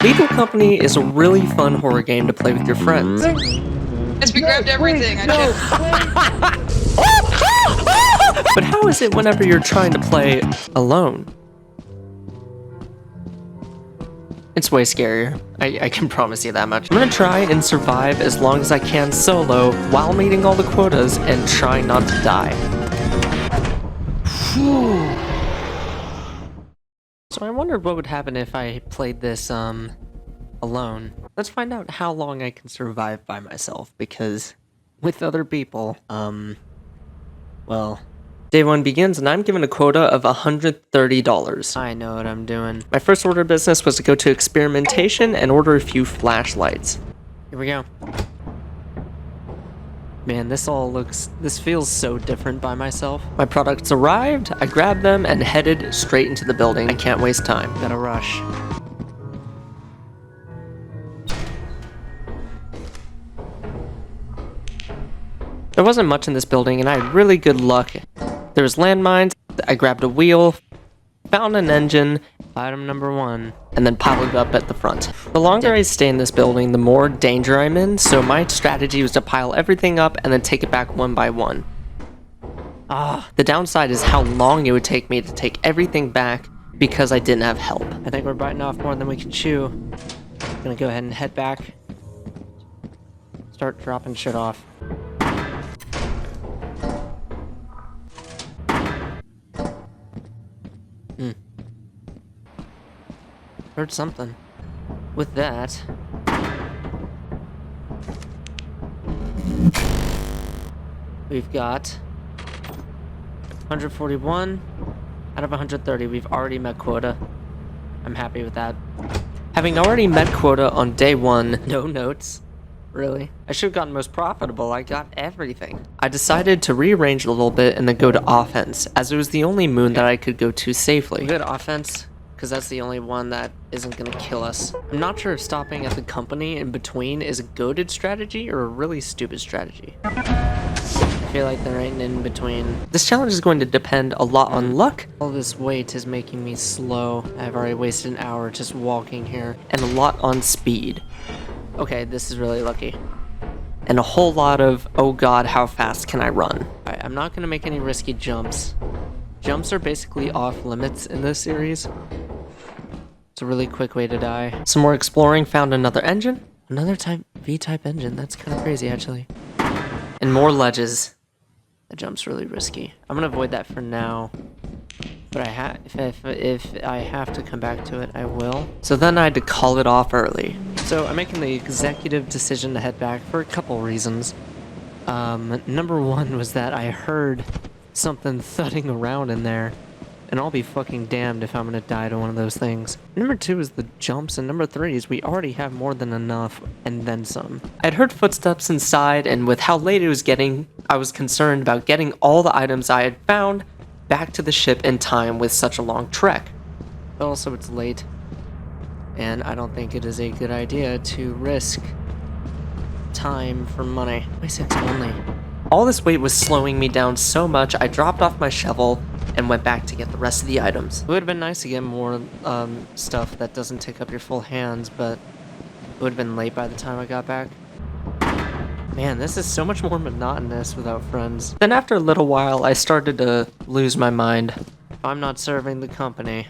Lethal Company is a really fun horror game to play with your friends. Yes, we grabbed everything. But how is it whenever you're trying to play alone? It's way scarier. I can promise you that much. I'm gonna try and survive as long as I can solo while meeting all the quotas and trying not to die. Whew. So I wondered what would happen if I played this alone. Let's find out how long I can survive by myself, because with other people, well, day one begins and I'm given a quota of $130. I know what I'm doing. My first order of business was to go to experimentation and order a few flashlights. Here we go. Man, this feels so different by myself. My products arrived, I grabbed them and headed straight into the building. I can't waste time. Gotta rush. There wasn't much in this building and I had really good luck. There was landmines, I grabbed a wheel, found an engine, item number 1, and then piled it up at the front. The longer I stay in this building, the more danger I'm in, so my strategy was to pile everything up and then take it back one by one. The downside is how long it would take me to take everything back because I didn't have help. I think we're biting off more than we can chew. Gonna go ahead and head back. Start dropping shit off. Heard something. With that, we've got 141 out of 130. We've already met quota. I'm happy with that. Having already met quota on day 1, no notes. Really? I should have gotten most profitable. I got everything. I decided to rearrange a little bit and then go to offense, as it was the only moon that I could go to safely. Good offense, because that's the only one that isn't gonna kill us. I'm not sure if stopping at the company in between is a goated strategy or a really stupid strategy. I feel like there ain't an in between. This challenge is going to depend a lot on luck. All this weight is making me slow. I've already wasted an hour just walking here, and a lot on speed. Okay, this is really lucky. And a whole lot of, oh god, how fast can I run? Alright, I'm not gonna make any risky jumps. Jumps are basically off limits in this series. It's a really quick way to die. Some more exploring, found another engine. Another V-type engine, that's kind of crazy actually. And more ledges. The jump's really risky. I'm gonna avoid that for now. But if I have to come back to it, I will. So then I had to call it off early. So I'm making the executive decision to head back for a couple reasons. Number 1 was that I heard something thudding around in there, and I'll be fucking damned if I'm gonna die to one of those things. Number 2 is the jumps, and number 3 is we already have more than enough, and then some. I'd heard footsteps inside, and with how late it was getting, I was concerned about getting all the items I had found back to the ship in time with such a long trek. But also it's late, and I don't think it is a good idea to risk time for money. My 6 only. All this weight was slowing me down so much, I dropped off my shovel and went back to get the rest of the items. It would have been nice to get more stuff that doesn't take up your full hands, but it would have been late by the time I got back. Man, this is so much more monotonous without friends. Then after a little while, I started to lose my mind. If I'm not serving the company,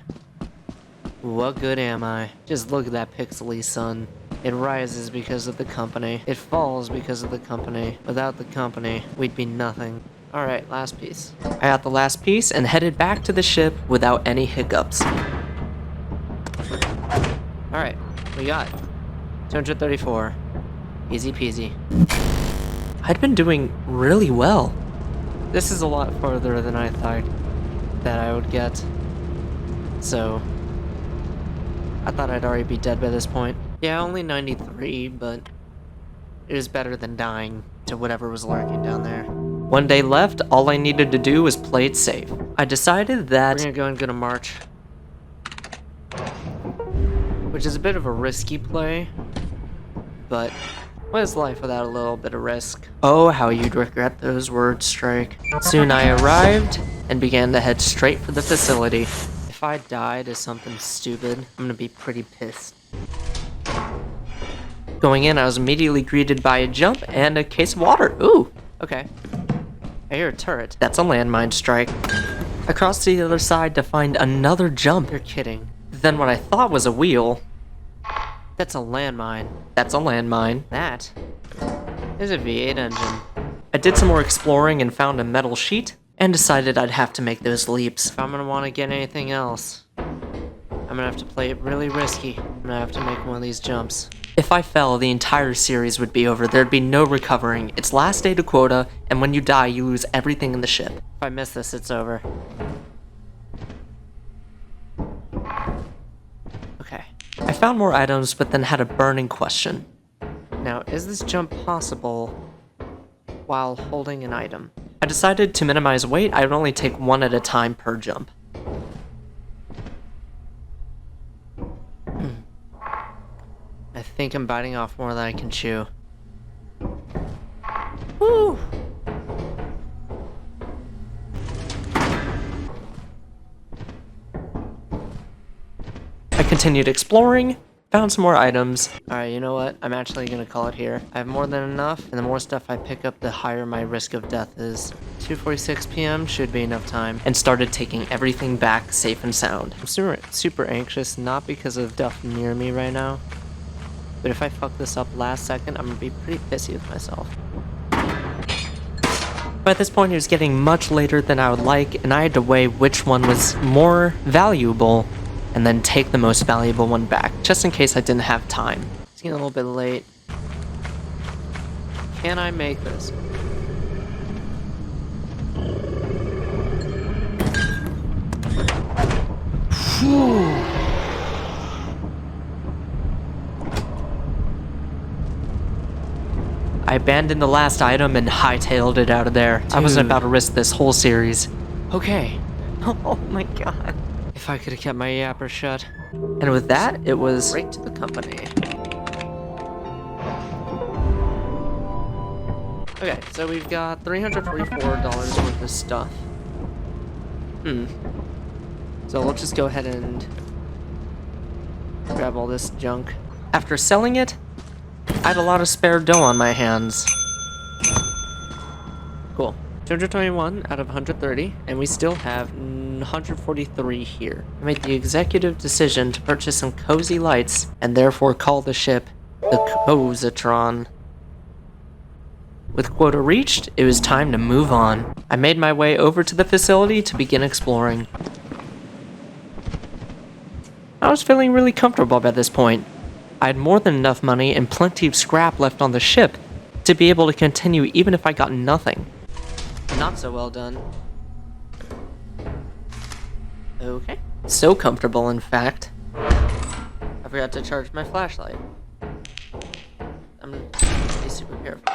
what good am I? Just look at that pixely sun. It rises because of the company. It falls because of the company. Without the company, we'd be nothing. Alright, last piece. I got the last piece and headed back to the ship without any hiccups. Alright, we got 234. Easy peasy. I'd been doing really well. This is a lot farther than I thought that I would get. So, I thought I'd already be dead by this point. Yeah, only 93, but it is better than dying to whatever was lurking down there. One day left, all I needed to do was play it safe. I decided that we're gonna go march. Which is a bit of a risky play, but what is life without a little bit of risk? Oh, how you'd regret those words, Strike. Soon I arrived and began to head straight for the facility. If I die to something stupid, I'm gonna be pretty pissed. Going in, I was immediately greeted by a jump and a case of water. Ooh, okay. I hear a turret. That's a landmine strike. I crossed to the other side to find another jump. You're kidding. Then what I thought was a wheel. That's a landmine. That's a landmine. That is a V8 engine. I did some more exploring and found a metal sheet, and decided I'd have to make those leaps. If I'm gonna want to get anything else, I'm gonna have to play it really risky. I'm gonna have to make one of these jumps. If I fell, the entire series would be over. There'd be no recovering. It's last day to quota, and when you die, you lose everything in the ship. If I miss this, it's over. Okay. I found more items, but then had a burning question. Now, is this jump possible while holding an item? I decided to minimize weight. I would only take one at a time per jump. I think I'm biting off more than I can chew. Woo! I continued exploring, found some more items. Alright, you know what? I'm actually gonna call it here. I have more than enough, and the more stuff I pick up, the higher my risk of death is. 2:46 p.m. should be enough time. And started taking everything back safe and sound. I'm super anxious, not because of stuff near me right now, but if I fuck this up last second, I'm gonna be pretty pissy with myself. By this point, it was getting much later than I would like, and I had to weigh which one was more valuable, and then take the most valuable one back, just in case I didn't have time. It's getting a little bit late. Can I make this? Whew. I abandoned the last item and hightailed it out of there. Dude. I wasn't about to risk this whole series. Okay. Oh my god. If I could have kept my yapper shut. And with that, it was straight to the company. Okay, so we've got $344 worth of stuff. So we'll just go ahead and grab all this junk. After selling it, I had a lot of spare dough on my hands. Cool. 221 out of 130, and we still have 143 here. I made the executive decision to purchase some cozy lights, and therefore call the ship the Cozatron. With quota reached, it was time to move on. I made my way over to the facility to begin exploring. I was feeling really comfortable by this point. I had more than enough money and plenty of scrap left on the ship to be able to continue even if I got nothing. Not so well done. Okay. So comfortable, in fact. I forgot to charge my flashlight. I'm gonna be super careful.